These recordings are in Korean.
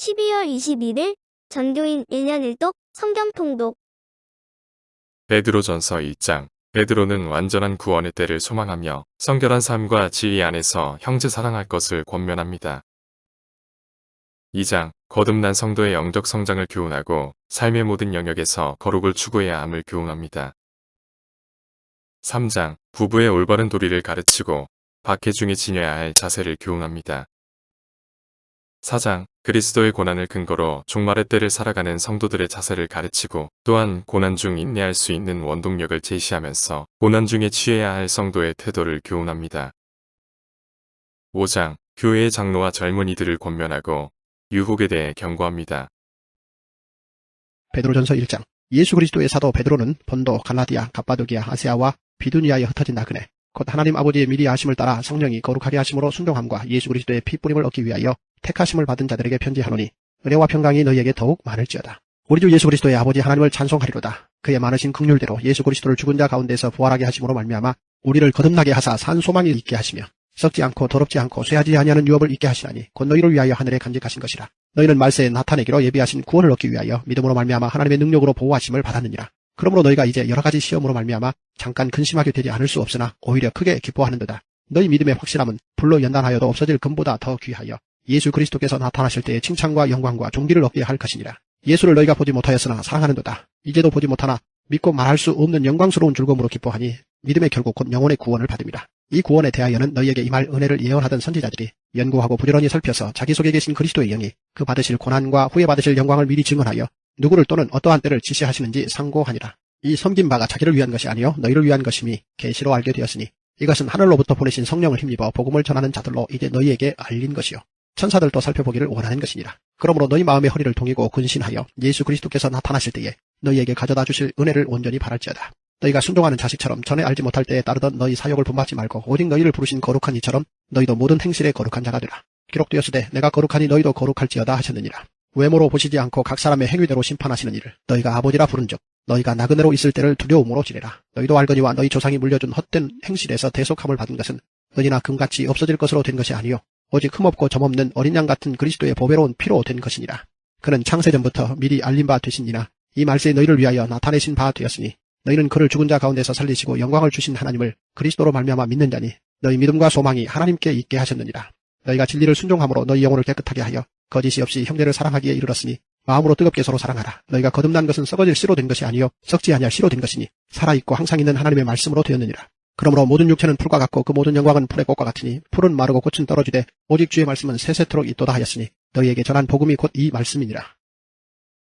12월 21일 전교인 1년 1독 성경 통독. 베드로전서 1장. 베드로는 완전한 구원의 때를 소망하며 성결한 삶과 지혜 안에서 형제 사랑할 것을 권면합니다. 2장. 거듭난 성도의 영적 성장을 교훈하고 삶의 모든 영역에서 거룩을 추구해야 함을 교훈합니다. 3장. 부부의 올바른 도리를 가르치고 박해 중에 지녀야 할 자세를 교훈합니다. 4장. 그리스도의 고난을 근거로 종말의 때를 살아가는 성도들의 자세를 가르치고 또한 고난 중 인내할 수 있는 원동력을 제시하면서 고난 중에 취해야 할 성도의 태도를 교훈합니다. 5장. 교회의 장로와 젊은이들을 권면하고 유혹에 대해 경고합니다. 베드로전서 1장. 예수 그리스도의 사도 베드로는 본도, 갈라디아, 갑바도기아, 아시아와 비두니아에 흩어진 나그네, 곧 하나님 아버지의 미리 아심을 따라 성령이 거룩하게 하심으로 순종함과 예수 그리스도의 피뿌림을 얻기 위하여 택하심을 받은 자들에게 편지하노니 은혜와 평강이 너희에게 더욱 많을지어다. 우리 주 예수 그리스도의 아버지 하나님을 찬송하리로다. 그의 많으신 긍휼대로 예수 그리스도를 죽은 자 가운데서 부활하게 하심으로 말미암아 우리를 거듭나게 하사 산 소망이 있게 하시며 썩지 않고 더럽지 않고 쇠하지 아니하는 유업을 있게 하시나니 곧 너희를 위하여 하늘에 간직하신 것이라. 너희는 말세에 나타내기로 예비하신 구원을 얻기 위하여 믿음으로 말미암아 하나님의 능력으로 보호하심을 받았느니라. 그러므로 너희가 이제 여러 가지 시험으로 말미암아 잠깐 근심하게 되지 않을 수 없으나 오히려 크게 기뻐하는도다. 너희 믿음의 확실함은 불로 연단하여도 없어질 금보다 더 귀하여 예수 그리스도께서 나타나실 때의 칭찬과 영광과 존귀를 얻게 할 것이니라. 예수를 너희가 보지 못하였으나 사랑하는도다. 이제도 보지 못하나 믿고 말할 수 없는 영광스러운 즐거움으로 기뻐하니 믿음의 결국 곧 영혼의 구원을 받음이라. 이 구원에 대하여는 너희에게 임할 은혜를 예언하던 선지자들이 연구하고 부지런히 살펴서 자기 속에 계신 그리스도의 영이 그 받으실 고난과 후에 받으실 영광을 미리 증언하여 누구를 또는 어떠한 때를 지시하시는지 상고하니라. 이 섬긴 바가 자기를 위한 것이 아니요 너희를 위한 것임이 계시로 알게 되었으니 이것은 하늘로부터 보내신 성령을 힘입어 복음을 전하는 자들로 이제 너희에게 알린 것이요 천사들도 살펴보기를 원하는 것이니라. 그러므로 너희 마음의 허리를 동이고 근신하여 예수 그리스도께서 나타나실 때에 너희에게 가져다 주실 은혜를 온전히 바랄지어다. 너희가 순종하는 자식처럼 전에 알지 못할 때에 따르던 너희 사욕을 본받지 말고 오직 너희를 부르신 거룩한 이처럼 너희도 모든 행실에 거룩한 자가 되라. 기록되었으되 내가 거룩하니 너희도 거룩할지어다 하셨느니라. 외모로 보시지 않고 각 사람의 행위대로 심판하시는 이를 너희가 아버지라 부른즉 너희가 나그네로 있을 때를 두려움으로 지내라. 너희도 알거니와 너희 조상이 물려준 헛된 행실에서 대속함을 받은 것은 은이나 금같이 없어질 것으로 된 것이 아니요 오직 흠없고 점없는 어린 양 같은 그리스도의 보배로운 피로 된 것이니라. 그는 창세전부터 미리 알린 바 되시니라. 이 말세에 너희를 위하여 나타내신 바 되었으니 너희는 그를 죽은 자 가운데서 살리시고 영광을 주신 하나님을 그리스도로 말미암아 믿는 자니 너희 믿음과 소망이 하나님께 있게 하셨느니라. 너희가 진리를 순종함으로 너희 영혼을 깨끗하게 하여 거짓이 없이 형제를 사랑하기에 이르렀으니 마음으로 뜨겁게 서로 사랑하라. 너희가 거듭난 것은 썩어질 씨로 된 것이 아니요 썩지 아니할 씨로 된 것이니 살아있고 항상 있는 하나님의 말씀으로 되었느니라. 그러므로 모든 육체는 풀과 같고 그 모든 영광은 풀의 꽃과 같으니 풀은 마르고 꽃은 떨어지되 오직 주의 말씀은 세세토록 있도다 하였으니 너희에게 전한 복음이 곧 이 말씀이니라.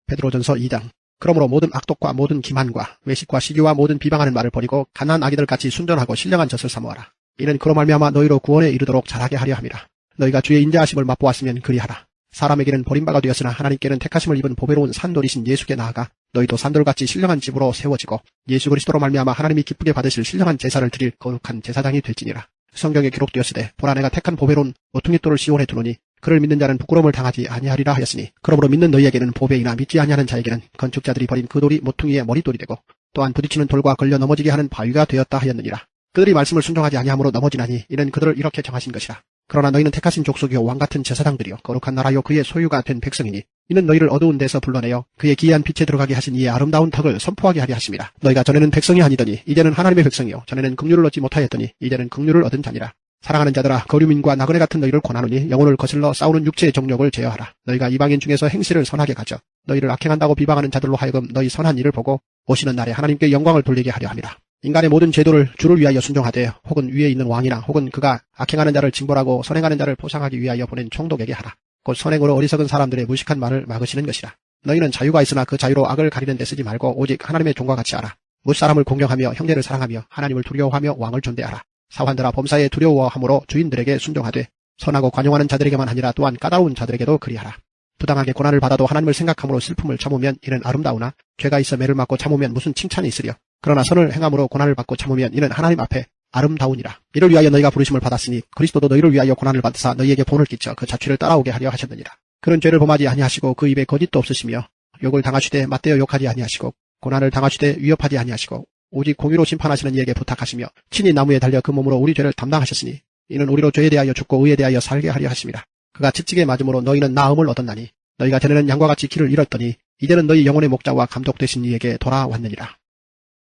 베드로전서 2장. 그러므로 모든 악독과 모든 기만과 외식과 시기와 모든 비방하는 말을 버리고 갓난 아기들같이 순전하고 신령한 젖을 사모하라. 이는 그로 말미암아 너희로 구원에 이르도록 자라게 하려 함이라. 너희가 주의 인자하심을 맛보았으면 그리하라. 사람에게는 버림바가 되었으나 하나님께는 택하심을 입은 보배로운 산돌이신 예수께 나아가 너희도 산돌같이 신령한 집으로 세워지고 예수 그리스도로 말미암아 하나님이 기쁘게 받으실 신령한 제사를 드릴 거룩한 제사장이 될지니라. 성경에 기록되었으되 보라 내가 택한 보배로운 모퉁이돌을 시온에 두노니 그를 믿는 자는 부끄러움을 당하지 아니하리라 하였으니 그러므로 믿는 너희에게는 보배이나 믿지 아니하는 자에게는 건축자들이 버린 그 돌이 모퉁이의 머릿돌이 되고 또한 부딪히는 돌과 걸려 넘어지게 하는 바위가 되었다 하였느니라. 그들이 말씀을 순종하지 아니함으로 넘어지나니 이는 그들을 이렇게 정하신 것이라. 그러나 너희는 택하신 족속이요 왕같은 제사장들이요 거룩한 나라요 그의 소유가 된 백성이니 이는 너희를 어두운 데서 불러내어 그의 기이한 빛에 들어가게 하신 이의 아름다운 덕을 선포하게 하려 하심이라. 너희가 전에는 백성이 아니더니 이제는 하나님의 백성이요 전에는 긍휼을 얻지 못하였더니 이제는 긍휼을 얻은 자니라. 사랑하는 자들아 거류민과 나그네 같은 너희를 권하노니 영혼을 거슬러 싸우는 육체의 정욕을 제어하라. 너희가 이방인 중에서 행실을 선하게 가져 너희를 악행한다고 비방하는 자들로 하여금 너희 선한 일을 보고 오시는 날에 하나님께 영광을 돌리게 하려 함이라. 인간의 모든 제도를 주를 위하여 순종하되 혹은 위에 있는 왕이나 혹은 그가 악행하는 자를 징벌하고 선행하는 자를 포상하기 위하여 보낸 총독에게 하라. 곧 선행으로 어리석은 사람들의 무식한 말을 막으시는 것이라. 너희는 자유가 있으나 그 자유로 악을 가리는 데 쓰지 말고 오직 하나님의 종과 같이 하라. 무사람을 공경하며 형제를 사랑하며 하나님을 두려워하며 왕을 존대하라. 사환들아 범사에 두려워함으로 주인들에게 순종하되 선하고 관용하는 자들에게만 아니라 또한 까다로운 자들에게도 그리하라. 부당하게 고난을 받아도 하나님을 생각함으로 슬픔을 참으면 이는 아름다우나 죄가 있어 매를 맞고 참으면 무슨 칭찬이 있으랴. 그러나 선을 행함으로 고난을 받고 참으면 이는 하나님 앞에 아름다우니라. 이를 위하여 너희가 부르심을 받았으니 그리스도도 너희를 위하여 고난을 받으사 너희에게 본을 끼쳐 그 자취를 따라오게 하려 하셨느니라. 그는 죄를 범하지 아니하시고 그 입에 거짓도 없으시며 욕을 당하시되 맞대어 욕하지 아니하시고 고난을 당하시되 위협하지 아니하시고 오직 공의로 심판하시는 이에게 부탁하시며 친히 나무에 달려 그 몸으로 우리 죄를 담당하셨으니 이는 우리로 죄에 대하여 죽고 의에 대하여 살게 하려 하심이라. 그가 채찍에 맞음으로 너희는 나음을 얻었나니 너희가 전에는 양과 같이 길을 잃었더니 이제는 너희 영혼의 목자와 감독 되신 이에게 돌아왔느니라.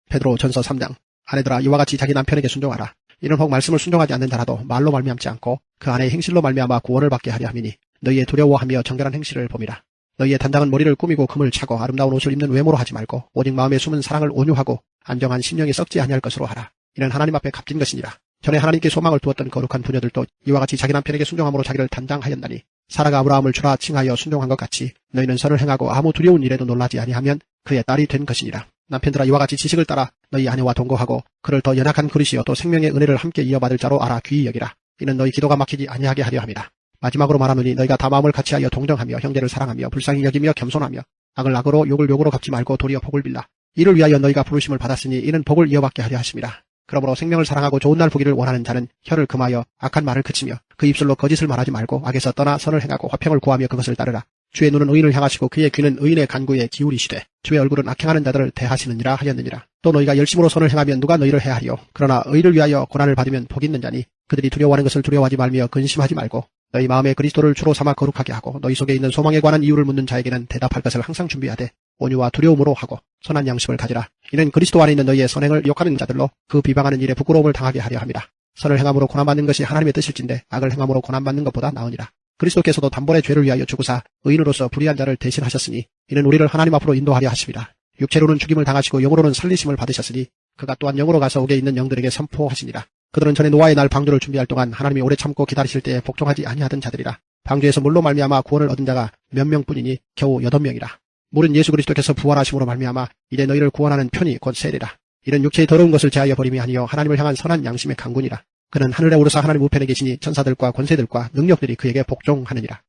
베드로 전서 3장. 아내들아 이와 같이 자기 남편에게 순종하라. 이는 혹 말씀을 순종하지 않는다라도 말로 말미암지 않고 그 안에 행실로 말미암아 구원을 받게 하려 함이니 너희의 두려워하며 정결한 행실을 봄이라. 너희의 단장은 머리를 꾸미고 금을 차고 아름다운 옷을 입는 외모로 하지 말고 오직 마음에 숨은 사랑을 온유하고 안정한 심령이 썩지 아니할 것으로 하라. 이는 하나님 앞에 값진 것이니라. 전에 하나님께 소망을 두었던 거룩한 부녀들도 이와 같이 자기 남편에게 순종함으로 자기를 단장하였나니 사라가 아브라함을 주라 칭하여 순종한 것 같이 너희는 선을 행하고 아무 두려운 일에도 놀라지 아니하면 그의 딸이 된 것이니라. 남편들아 이와 같이 지식을 따라 너희 아내와 동거하고 그를 더 연약한 그릇이요 또 생명의 은혜를 함께 이어받을 자로 알아 귀히 여기라. 이는 너희 기도가 막히지 아니하게 하려 함이라. 마지막으로 말하노니 너희가 다 마음을 같이하여 동정하며 형제를 사랑하며 불쌍히 여기며 겸손하며 악을 악으로 욕을 욕으로 갚지 말고 도리어 복을 빌라. 이를 위하여 너희가 부르심을 받았으니 이는 복을 이어받게 하려 하심이라. 그러므로 생명을 사랑하고 좋은 날 보기를 원하는 자는 혀를 금하여 악한 말을 그치며 그 입술로 거짓을 말하지 말고 악에서 떠나 선을 행하고 화평을 구하며 그것을 따르라. 주의 눈은 의인을 향하시고 그의 귀는 의인의 간구에 기울이시되 주의 얼굴은 악행하는 자들을 대하시느니라 하였느니라. 또 너희가 열심으로 선을 행하면 누가 너희를 해하리요. 그러나 의를 위하여 고난을 받으면 복 있는 자니 그들이 두려워하는 것을 두려워하지 말며 근심하지 말고 너희 마음에 그리스도를 주로 삼아 거룩하게 하고 너희 속에 있는 소망에 관한 이유를 묻는 자에게는 대답할 것을 항상 준비하되 온유와 두려움으로 하고 선한 양심을 가지라. 이는 그리스도 안에 있는 너희의 선행을 욕하는 자들로 그 비방하는 일에 부끄러움을 당하게 하려 함이라. 선을 행함으로 고난받는 것이 하나님의 뜻일진데 악을 행함으로 고난받는 것보다 나으니라. 그리스도께서도 단번에 죄를 위하여 죽으사 의인으로서 불의한 자를 대신하셨으니 이는 우리를 하나님 앞으로 인도하려 하심이라. 육체로는 죽임을 당하시고 영으로는 살리심을 받으셨으니 그가 또한 영으로 가서 옥에 있는 영들에게 선포하시니라. 그들은 전에 노아의 날 방주를 준비할 동안 하나님이 오래 참고 기다리실 때에 복종하지 아니하던 자들이라. 방주에서 물로 말미암아 구원을 얻은 자가 몇 명뿐이니 겨우 8명이라. 물은 예수 그리스도께서 부활하심으로 말미암아 이제 너희를 구원하는 편이 곧 세리라. 이는 육체의 더러운 것을 제하여 버림이 아니요 하나님을 향한 선한 양심의 강군이라. 그는 하늘에 오르사 하나님 우편에 계시니 천사들과 권세들과 능력들이 그에게 복종하느니라.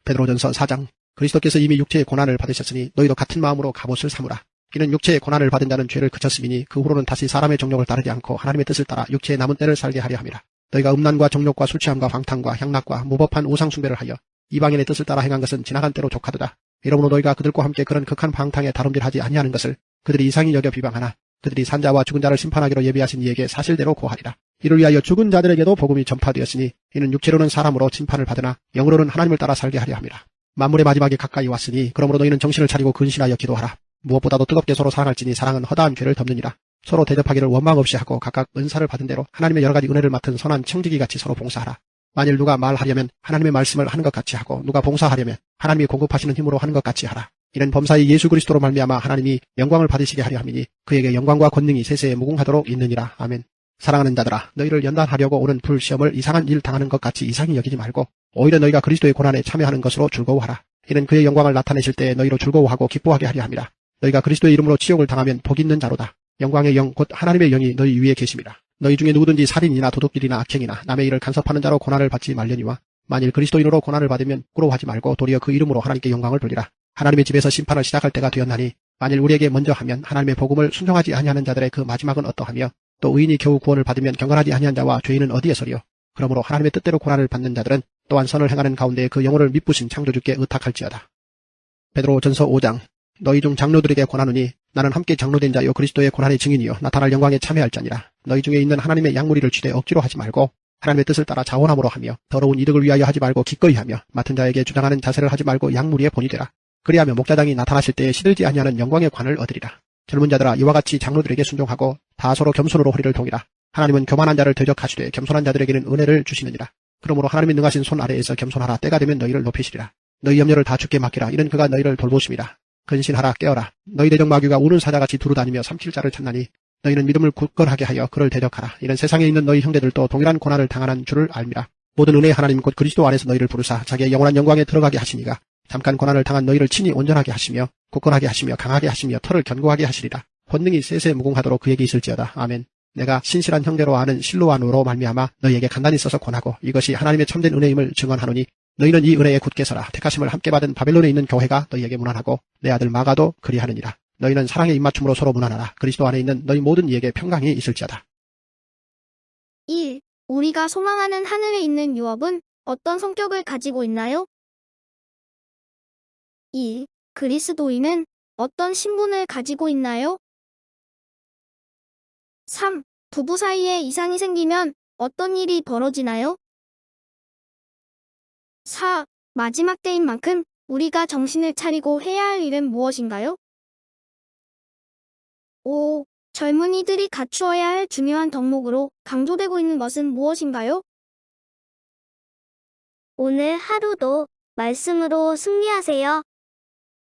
베드로전서 4장. 그리스도께서 이미 육체의 고난을 받으셨으니 너희도 같은 마음으로 갑옷을 삼으라. 이는 육체의 고난을 받은 자는 죄를 그쳤음이니 그 후로는 다시 사람의 정욕을 따르지 않고 하나님의 뜻을 따라 육체의 남은 때를 살게 하려 함이라. 너희가 음란과 정욕과 술취함과 방탕과 향락과 무법한 우상숭배를 하여 이방인의 뜻을 따라 행한 것은 지나간 때로 족하도다. 이러므로 너희가 그들과 함께 그런 극한 방탕에 다름질하지 아니하는 것을 그들이 이상히 여겨 비방하나 그들이 산자와 죽은 자를 심판하기로 예비하신 이에게 사실대로 고하리라. 이를 위하여 죽은 자들에게도 복음이 전파되었으니 이는 육체로는 사람으로 심판을 받으나 영으로는 하나님을 따라 살게 하려 함이라. 만물의 마지막이 가까이 왔으니 그러므로 너희는 정신을 차리고 근신하여 기도하라. 무엇보다도 뜨겁게 서로 사랑할지니 사랑은 허다한 죄를 덮느니라. 서로 대접하기를 원망 없이 하고 각각 은사를 받은 대로 하나님의 여러 가지 은혜를 맡은 선한 청지기같이 서로 봉사하라. 만일 누가 말하려면 하나님의 말씀을 하는 것 같이 하고 누가 봉사하려면 하나님이 공급하시는 힘으로 하는 것 같이 하라. 이는 범사의 예수 그리스도로 말미암아 하나님이 영광을 받으시게 하려 함이니 그에게 영광과 권능이 세세에 무궁하도록 있느니라. 아멘. 사랑하는 자들아 너희를 연단하려고 오는 불시험을 이상한 일 당하는 것 같이 이상히 여기지 말고 오히려 너희가 그리스도의 고난에 참여하는 것으로 즐거워하라. 이는 그의 영광을 나타내실 때에 너희로 즐거워하고 기뻐하게 하려 함이라. 너희가 그리스도의 이름으로 치욕을 당하면 복 있는 자로다. 영광의 영 곧 하나님의 영이 너희 위에 계심이라. 너희 중에 누구든지 살인이나 도둑질이나 악행이나 남의 일을 간섭하는 자로 고난을 받지 말려니와 만일 그리스도인으로 고난을 받으면 부끄러워하지 말고 도리어 그 이름으로 하나님께 영광을 돌리라. 하나님의 집에서 심판을 시작할 때가 되었나니 만일 우리에게 먼저 하면 하나님의 복음을 순종하지 아니하는 자들의 그 마지막은 어떠하며 또 의인이 겨우 구원을 받으면 경건하지 아니한 자와 죄인은 어디에서리요. 그러므로 하나님의 뜻대로 고난을 받는 자들은 또한 선을 행하는 가운데 그 영혼을 미쁘신 창조주께 의탁할지어다. 베드로전서 5장. 너희 중 장로들에게 권하노니 나는 함께 장로된 자요 그리스도의 고난의 증인이요 나타날 영광에 참여할 자니라. 너희 중에 있는 하나님의 양무리를 취대 억지로 하지 말고 하나님의 뜻을 따라 자원함으로 하며 더러운 이득을 위하여 하지 말고 기꺼이 하며 맡은 자에게 주장하는 자세를 하지 말고 양무리의 본이 되라. 그리하며 목자장이 나타나실 때에 시들지 아니하는 영광의 관을 얻으리라. 젊은 자들아 이와 같이 장로들에게 순종하고 다 서로 겸손으로 허리를 동이라. 하나님은 교만한 자를 대적하시되 겸손한 자들에게는 은혜를 주시느니라. 그러므로 하나님이 능하신 손 아래에서 겸손하라. 때가 되면 너희를 높이시리라. 너희 염려를 다 주께 맡기라. 이는 그가 너희를 돌보심이라. 근신하라 깨어라. 너희 대적 마귀가 우는 사자같이 두루다니며 삼킬 자를 찾나니 너희는 믿음을 굳건하게 하여 그를 대적하라. 이는 세상에 있는 너희 형제들도 동일한 고난을 당하는 줄을 알미라. 모든 은혜의 하나님 곧 그리스도 안에서 너희를 부르사 자기의 영원한 영광에 들어가게 하시니가 잠깐 고난을 당한 너희를 친히 온전하게 하시며 굳건하게 하시며 강하게 하시며 털을 견고하게 하시리라. 권능이 세세 무궁하도록 그에게 있을지어다. 아멘. 내가 신실한 형제로 아는 실로아노로 말미암아 너희에게 간단히 써서 권하고 이것이 하나님의 참된 은혜임을 증언하노니 너희는 이 은혜에 굳게 서라. 택하심을 함께 받은 바벨론에 있는 교회가 너희에게 문안하고 내 아들 마가도 그리하느니라. 너희는 사랑의 입맞춤으로 서로 문안하라. 그리스도 안에 있는 너희 모든 이에게 평강이 있을지어다. 1. 우리가 소망하는 하늘에 있는 유업은 어떤 성격을 가지고 있나요? 2. 그리스도인은 어떤 신분을 가지고 있나요? 3. 부부 사이에 이상이 생기면 어떤 일이 벌어지나요? 4. 마지막 때인 만큼 우리가 정신을 차리고 해야 할 일은 무엇인가요? 5. 젊은이들이 갖추어야 할 중요한 덕목으로 강조되고 있는 것은 무엇인가요? 오늘 하루도 말씀으로 승리하세요.